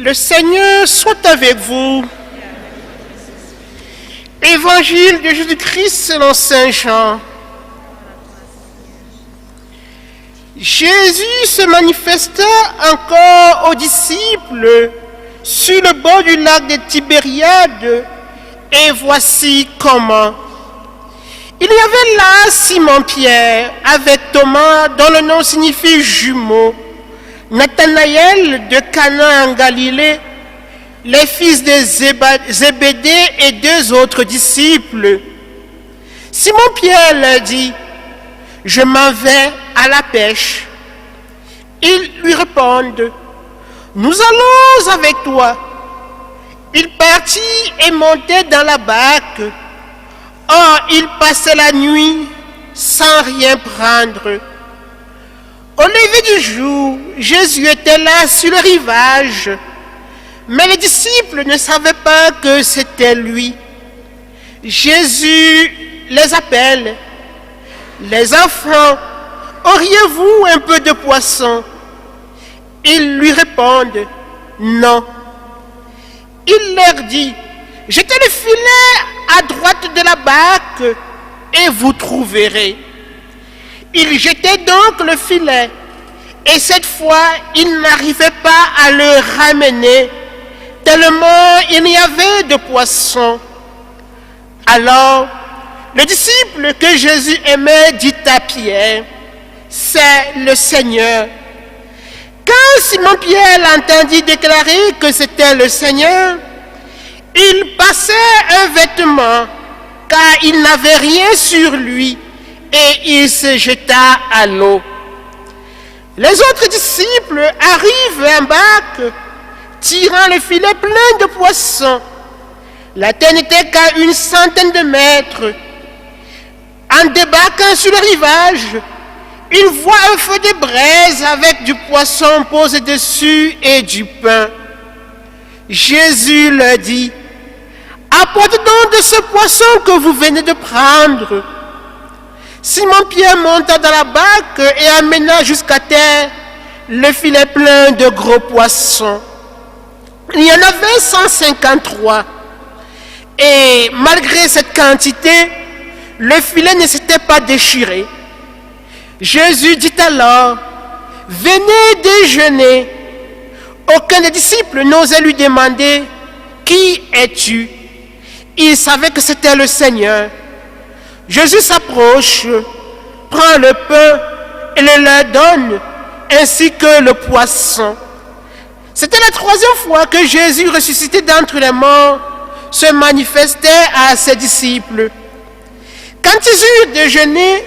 Le Seigneur soit avec vous. Évangile de Jésus-Christ selon Saint Jean. Jésus se manifesta encore aux disciples sur le bord du lac de Tibériade, et voici comment. Il y avait là Simon-Pierre avec Thomas, dont le nom signifie jumeau, Nathanaël de Cana en Galilée, les fils de Zébédée et deux autres disciples. Simon-Pierre leur dit: « Je m'en vais à la pêche. » Ils lui répondent: « Nous allons avec toi. » Il partit et montait dans la barque. Or, il passait la nuit sans rien prendre. Au lever du jour, Jésus était là sur le rivage, mais les disciples ne savaient pas que c'était lui. Jésus les appelle. « Les enfants, auriez-vous un peu de poisson ?» Ils lui répondent: « Non. » Il leur dit: « Jetez le filet à droite de la barque et vous trouverez. » Ils jetaient donc le filet, et cette fois, ils n'arrivaient pas à le ramener, tellement il y avait de poissons. Alors, le disciple que Jésus aimait dit à Pierre: « C'est le Seigneur. » Quand Simon-Pierre l'entendit déclarer que c'était le Seigneur, il passait un vêtement, car il n'avait rien sur lui, et il se jeta à l'eau. Les autres disciples arrivent en barque, tirant le filet plein de poissons. La terre n'était qu'à 100 de mètres. En débarquant sur le rivage, ils voient un feu de braise avec du poisson posé dessus et du pain. Jésus leur dit: « Apportez donc de ce poisson que vous venez de prendre. » Simon-Pierre monta dans la barque et amena jusqu'à terre le filet plein de gros poissons. Il y en avait 153. Et malgré cette quantité, le filet ne s'était pas déchiré. Jésus dit alors: « Venez déjeuner. » Aucun des disciples n'osait lui demander: « Qui es-tu » Il savait que c'était le Seigneur. Jésus s'approche, prend le pain et le leur donne, ainsi que le poisson. C'était la troisième fois que Jésus, ressuscité d'entre les morts, se manifestait à ses disciples. Quand ils eurent déjeuné,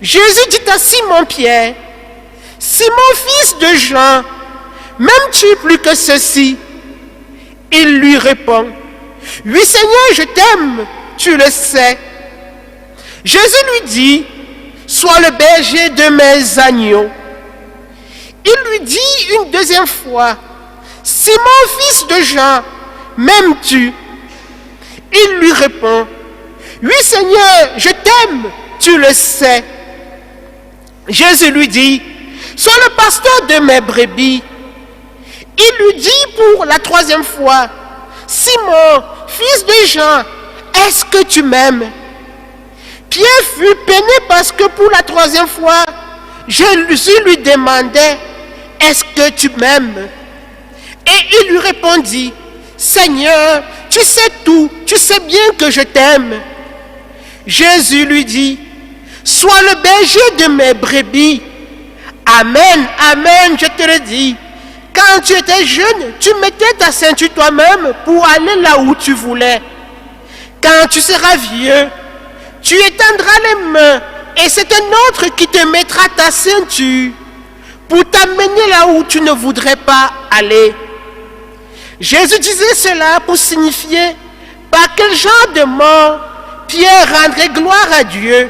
Jésus dit à Simon-Pierre: « Simon, fils de Jean, m'aimes-tu plus que ceci ?» Il lui répond: « Oui, Seigneur, je t'aime, tu le sais. » Jésus lui dit: « Sois le berger de mes agneaux. » Il lui dit une deuxième fois: « Simon, fils de Jean, m'aimes-tu » Il lui répond: « Oui, Seigneur, je t'aime, tu le sais. » Jésus lui dit: « Sois le pasteur de mes brebis. » Il lui dit pour la troisième fois: « Simon, fils de Jean, est-ce que tu m'aimes » Pierre fut peiné parce que pour la troisième fois, Jésus lui demandait: « Est-ce que tu m'aimes » Et il lui répondit: « Seigneur, tu sais tout, tu sais bien que je t'aime. » Jésus lui dit: « Sois le berger de mes brebis. Amen, amen, je te le dis. Quand tu étais jeune, tu mettais ta ceinture toi-même pour aller là où tu voulais. Quand tu seras vieux, tu étendras les mains et c'est un autre qui te mettra ta ceinture pour t'amener là où tu ne voudrais pas aller. » Jésus disait cela pour signifier par quel genre de mort Pierre rendrait gloire à Dieu.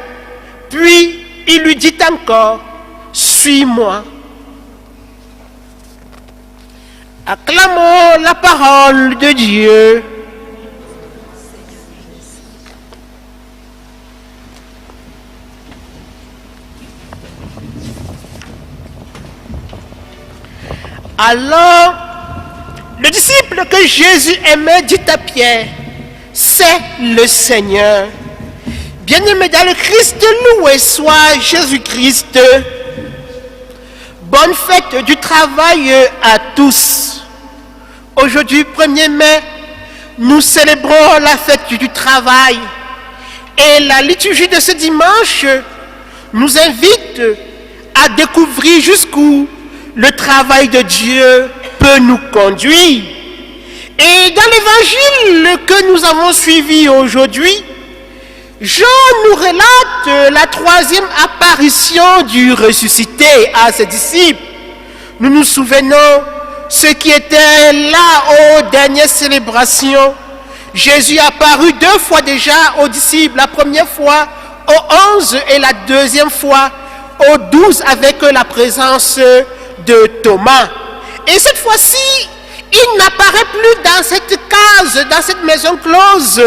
Puis il lui dit encore: « Suis-moi. » Acclamons la parole de Dieu. Alors, Le disciple que Jésus aimait dit à Pierre, c'est le Seigneur. Bien-aimé dans le Christ, loué soit Jésus-Christ. Bonne fête du travail à tous. Aujourd'hui, 1er mai, nous célébrons la fête du travail. Et la liturgie de ce dimanche nous invite à découvrir jusqu'où le travail de Dieu peut nous conduire. Et dans l'évangile que nous avons suivi aujourd'hui, Jean nous relate la 3e apparition du ressuscité à ses disciples. Nous nous souvenons ce qui était là aux dernières célébrations. Jésus est apparu 2 fois déjà aux disciples, la première fois aux 11 et la deuxième fois aux 12 avec la présence de Thomas. Et cette fois-ci, il n'apparaît plus dans cette case, dans cette maison close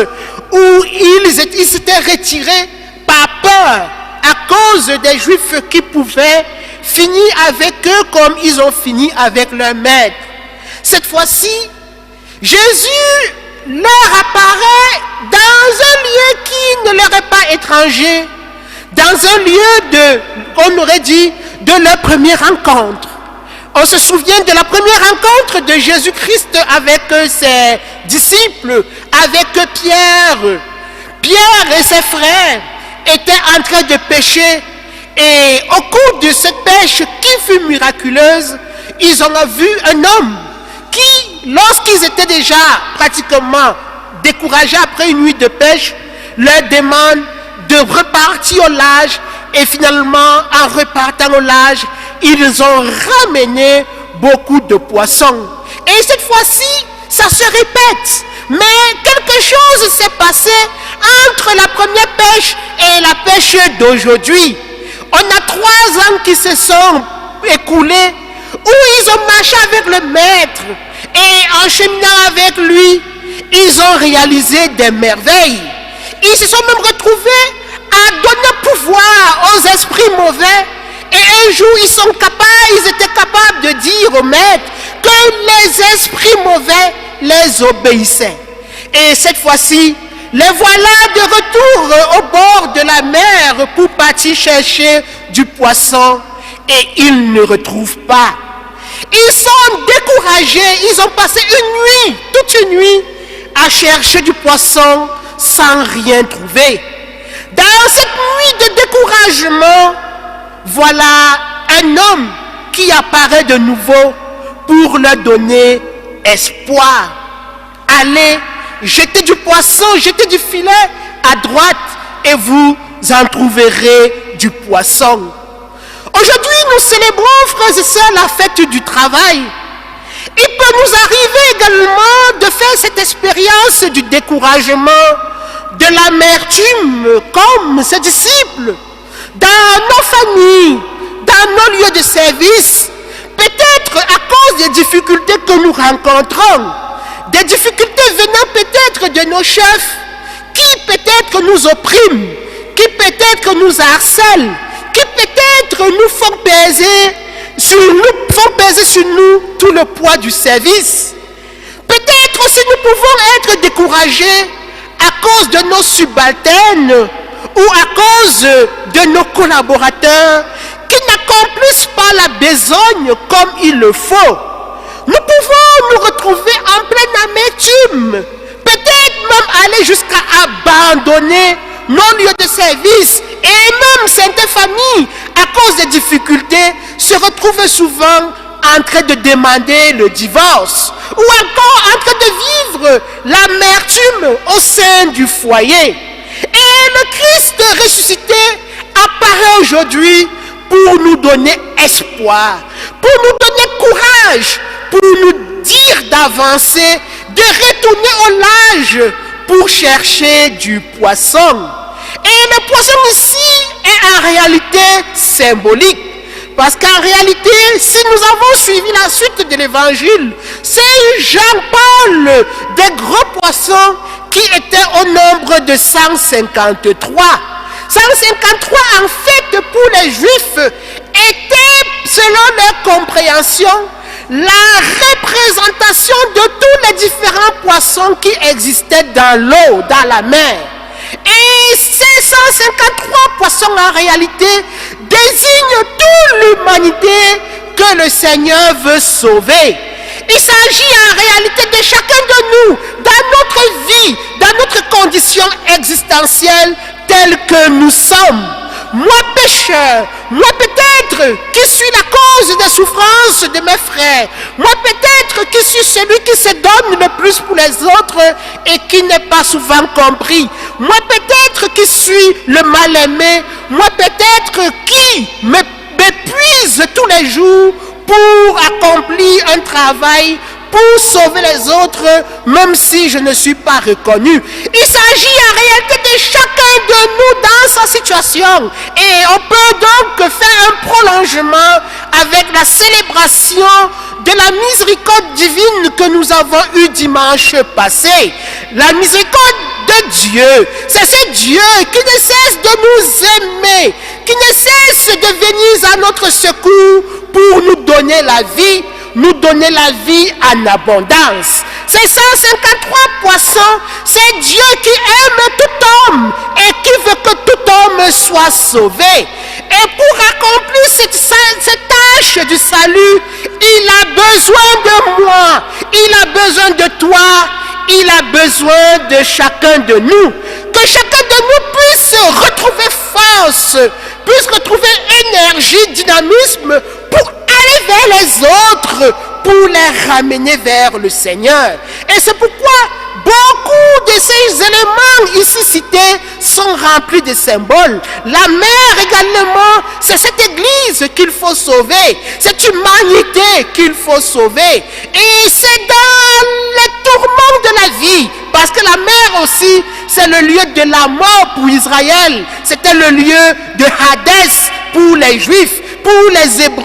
où ils s'étaient retirés par peur à cause des Juifs qui pouvaient finir avec eux comme ils ont fini avec leur maître. Cette fois-ci, Jésus leur apparaît dans un lieu qui ne leur est pas étranger, dans un lieu on aurait dit, de leur première rencontre. On se souvient de la première rencontre de Jésus-Christ avec ses disciples, avec Pierre. Pierre et ses frères étaient en train de pêcher et au cours de cette pêche qui fut miraculeuse, ils ont vu un homme qui, lorsqu'ils étaient déjà pratiquement découragés après une nuit de pêche, leur demande de repartir au large et finalement, en repartant au large, ils ont ramené beaucoup de poissons. Et cette fois-ci, ça se répète. Mais quelque chose s'est passé entre la première pêche et la pêche d'aujourd'hui. On a 3 ans qui se sont écoulés où ils ont marché avec le maître et en cheminant avec lui, ils ont réalisé des merveilles. Ils se sont même retrouvés à donner pouvoir aux esprits mauvais. Et un jour, ils étaient capables de dire au maître que les esprits mauvais les obéissaient. Et cette fois-ci, les voilà de retour au bord de la mer pour partir chercher du poisson et ils ne retrouvent pas. Ils sont découragés, ils ont passé une nuit, toute une nuit, à chercher du poisson sans rien trouver. Dans cette nuit de découragement, voilà un homme qui apparaît de nouveau pour leur donner espoir. Allez, jetez du poisson, jetez du filet à droite et vous en trouverez du poisson. Aujourd'hui, nous célébrons, frères et sœurs, la fête du travail. Il peut nous arriver également de faire cette expérience du découragement, de l'amertume, comme ses disciples, dans nos familles, dans nos lieux de service, peut-être à cause des difficultés que nous rencontrons, des difficultés venant peut-être de nos chefs, qui peut-être nous oppriment, qui peut-être nous harcèlent, qui peut-être nous font peser sur nous tout le poids du service. Peut-être aussi nous pouvons être découragés à cause de nos subalternes ou à cause de nos collaborateurs qui n'accomplissent pas la besogne comme il le faut. Nous pouvons nous retrouver en pleine amertume, peut-être même aller jusqu'à abandonner nos lieux de service et même certaines familles, à cause des difficultés, se retrouvent souvent en train de demander le divorce ou encore en train de vivre l'amertume au sein du foyer. Et le Christ ressuscité apparaît aujourd'hui pour nous donner espoir, pour nous donner courage, pour nous dire d'avancer, de retourner au large pour chercher du poisson. Et le poisson ici est en réalité symbolique. Parce qu'en réalité, si nous avons suivi la suite de l'évangile, c'est Jean parle des gros poissons qui étaient au nombre de 153. 153 en fait pour les Juifs étaient, selon leur compréhension, la représentation de tous les différents poissons qui existaient dans l'eau, dans la mer. Et ces 153 poissons en réalité désignent toute l'humanité que le Seigneur veut sauver. Il s'agit en réalité de chacun de nous, dans notre vie, dans notre condition existentielle telle que nous sommes. Moi pécheur, moi peut-être qui suis la cause des souffrances de mes frères, moi peut-être qui suis celui qui se donne le plus pour les autres et qui n'est pas souvent compris, moi peut-être qui suis le mal-aimé, moi peut-être qui m'épuise tous les jours pour accomplir un travail, pour sauver les autres, même si je ne suis pas reconnu. Il s'agit en réalité de chacun de nous dans sa situation. Et on peut donc faire un prolongement avec la célébration de la miséricorde divine que nous avons eue dimanche passé. La miséricorde de Dieu, c'est ce Dieu qui ne cesse de nous aimer, qui ne cesse de venir à notre secours pour nous donner la vie, nous donner la vie en abondance. Ces 153 poissons, c'est Dieu qui aime tout homme et qui veut que tout homme soit sauvé. Et pour accomplir cette tâche du salut, il a besoin de moi, il a besoin de toi, il a besoin de chacun de nous. Que chacun de nous puisse retrouver force, puisse retrouver énergie, dynamisme pour aller vers les autres, pour les ramener vers le Seigneur. Et c'est pourquoi beaucoup de ces éléments ici cités sont remplis de symboles. La mer également, c'est cette église qu'il faut sauver, cette humanité qu'il faut sauver. Et c'est dans les tourments de la vie, parce que la mer aussi, c'est le lieu de la mort pour Israël. C'était le lieu de Hadès pour les Juifs, pour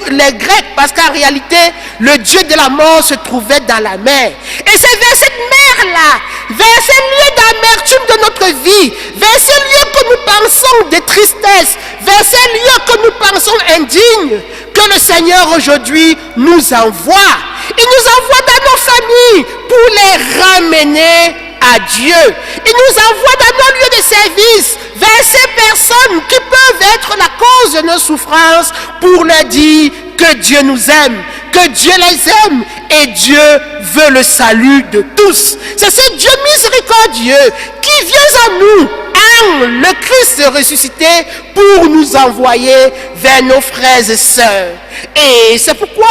les Grecs, parce qu'en réalité, le Dieu de la mort se trouvait dans la mer. Et c'est vers cette mer-là, vers ces lieux d'amertume de notre vie, vers ces lieux que nous pensons de tristesse, vers ces lieux que nous pensons indignes, que le Seigneur aujourd'hui nous envoie. Il nous envoie dans nos familles pour les ramener à Dieu. Il nous envoie dans nos lieux de service vers ces personnes qui peuvent être la cause de nos souffrances pour leur dire que Dieu nous aime, que Dieu les aime et Dieu veut le salut de tous. C'est ce Dieu miséricordieux qui vient à nous, en le Christ ressuscité, pour nous envoyer vers nos frères et sœurs. Et c'est pourquoi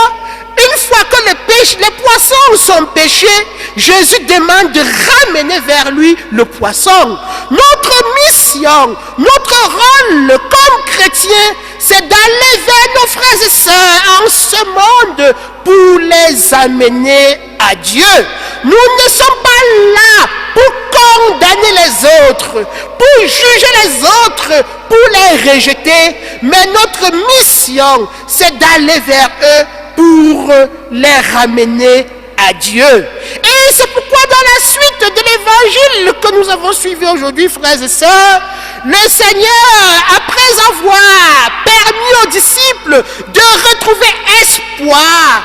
une fois que les poissons sont pêchés, Jésus demande de ramener vers lui le poisson. Notre mission, notre rôle comme chrétien, c'est d'aller vers nos frères et sœurs en ce monde pour les amener à Dieu. Nous ne sommes pas là pour condamner les autres, pour juger les autres, pour les rejeter, mais notre mission, c'est d'aller vers eux pour les ramener à Dieu. Et c'est pourquoi dans la suite de l'évangile que nous avons suivi aujourd'hui, frères et sœurs, le Seigneur, après avoir permis aux disciples de retrouver espoir,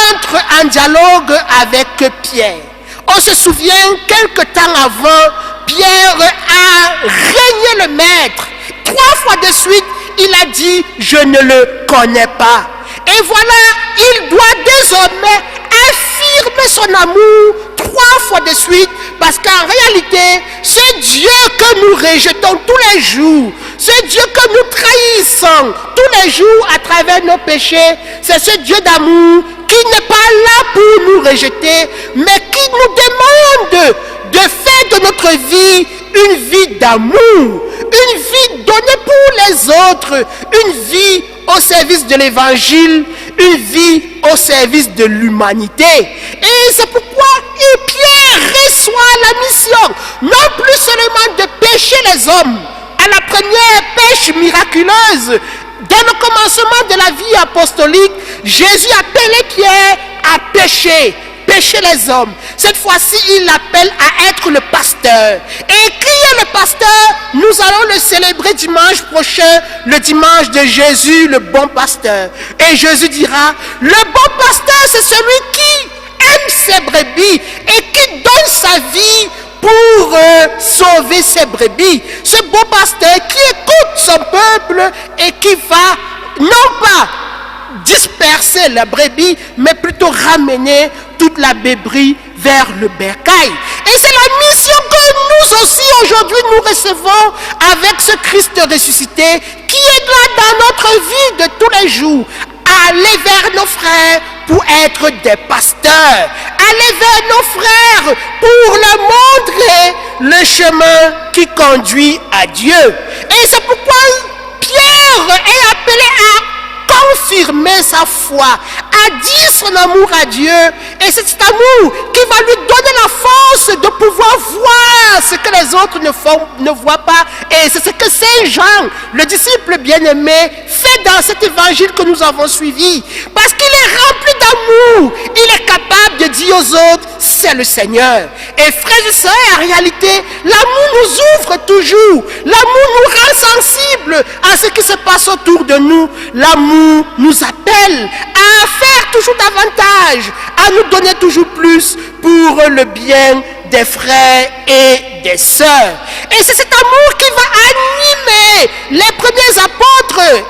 entre en dialogue avec Pierre. On se souvient, quelque temps avant, Pierre a régné le maître. 3 fois de suite, il a dit, je ne le connais pas. Et voilà, il doit désormais affirmer son amour 3 fois de suite, parce qu'en réalité, ce Dieu que nous rejetons tous les jours, ce Dieu que nous trahissons tous les jours à travers nos péchés, c'est ce Dieu d'amour qui n'est pas là pour nous rejeter, mais qui nous demande de faire de notre vie une vie d'amour, une vie donnée pour les autres, une vie au service de l'évangile, une vie au service de l'humanité. Et c'est pourquoi Pierre reçoit la mission, non plus seulement de pêcher les hommes. À la première pêche miraculeuse, dès le commencement de la vie apostolique, Jésus appelait Pierre à pêcher les hommes. Cette fois-ci, il l'appelle à être le pasteur. Et qui est le pasteur? Nous allons le célébrer dimanche prochain, le dimanche de Jésus, le bon pasteur. Et Jésus dira, le bon pasteur, c'est celui qui aime ses brebis et qui donne sa vie pour sauver ses brebis. Ce bon pasteur qui écoute son peuple et qui va non pas disperser la brebis, mais plutôt ramener toute la brebis vers le bercail. Et c'est la mission que nous aussi aujourd'hui nous recevons avec ce Christ ressuscité qui est là dans notre vie de tous les jours. Aller vers nos frères pour être des pasteurs. Aller vers nos frères pour leur montrer le chemin qui conduit à Dieu. Et c'est pourquoi Pierre est appelé à confirmer sa foi, à dire son amour à Dieu. Et c'est cet amour qui va lui donner la force de pouvoir voir ce que les autres ne voient pas. Et c'est ce que Saint Jean, le disciple bien-aimé, fait dans cet évangile que nous avons suivi. Parce qu'il est rempli d'amour. Il est capable de dire aux autres, c'est le Seigneur. Et frères et sœurs, en réalité, l'amour nous ouvre toujours. L'amour nous rend sensibles à ce qui se passe autour de nous. L'amour nous appelle à faire toujours davantage, à nous donner toujours plus pour le bien des frères et des sœurs. Et c'est cet amour qui va animer les premiers apôtres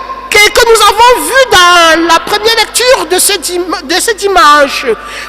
que nous avons vu dans la première lecture de ce dimanche.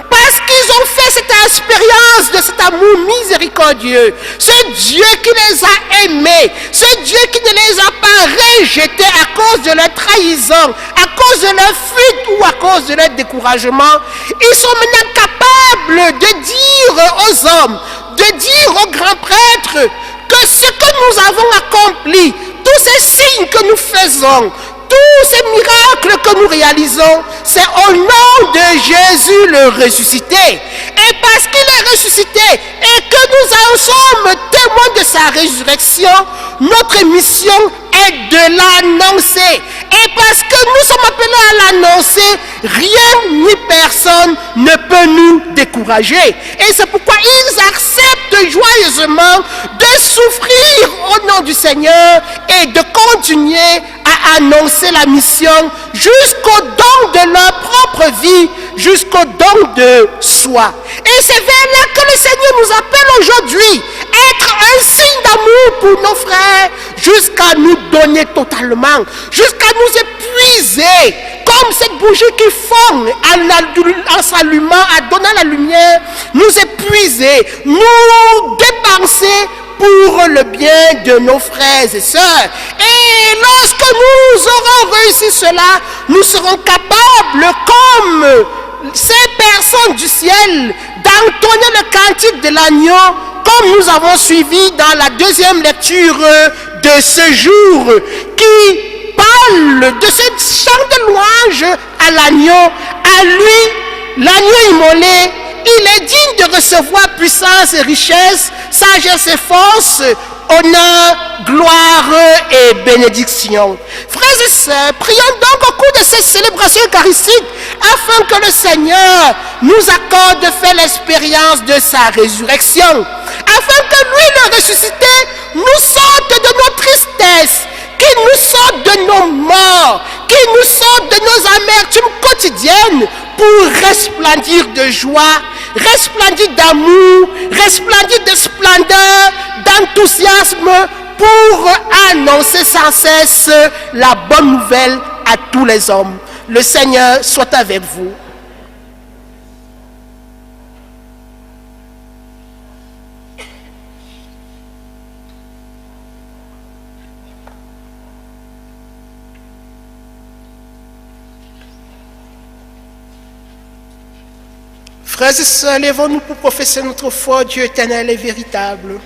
Parce qu'ils ont fait cette expérience de cet amour miséricordieux. Ce Dieu qui les a aimés. Ce Dieu qui ne les a pas rejetés à cause de leur trahison, à cause de leur fuite ou à cause de leur découragement. Ils sont maintenant capables de dire aux hommes, de dire aux grands prêtres que ce que nous avons accompli, tous ces signes que nous faisons, tous ces miracles que nous réalisons, c'est au nom de Jésus le ressuscité. Et parce qu'il est ressuscité et que nous en sommes témoins de sa résurrection, notre mission est de l'annoncer. Et parce que nous sommes appelés à l'annoncer, rien ni personne ne peut nous décourager. Et c'est pourquoi ils acceptent joyeusement de souffrir au nom du Seigneur et de continuer à annoncer la mission jusqu'au don de leur propre vie, jusqu'au don de soi. Et c'est vers là que le Seigneur nous appelle aujourd'hui, être un signe d'amour pour nos frères, jusqu'à nous donner totalement, jusqu'à nous épuiser, comme cette bougie qui fond en s'allumant, en donnant la lumière, nous épuiser, nous dépenser pour le bien de nos frères et sœurs. Et lorsque nous aurons réussi cela, nous serons capables, comme ces personnes du ciel, d'entonner le cantique de l'agneau, comme nous avons suivi dans la deuxième lecture de ce jour, qui parle de ce chant de louange à l'agneau, à lui, l'agneau immolé. Il est digne de recevoir puissance et richesse, sagesse et force, honneur, gloire et bénédiction. Frères et sœurs, prions donc au cours de cette célébration eucharistique afin que le Seigneur nous accorde de faire l'expérience de sa résurrection, afin que lui, le ressuscité, nous sorte de nos tristesses, qu'il nous sorte de nos morts, qu'il nous sorte de nos amertumes quotidiennes pour resplendir de joie, resplendir d'amour, resplendir de splendeur, d'enthousiasme, pour annoncer sans cesse la bonne nouvelle à tous les hommes. Le Seigneur soit avec vous. Frères et sœurs, lèvons-nous pour professer notre foi, Dieu éternel et véritable.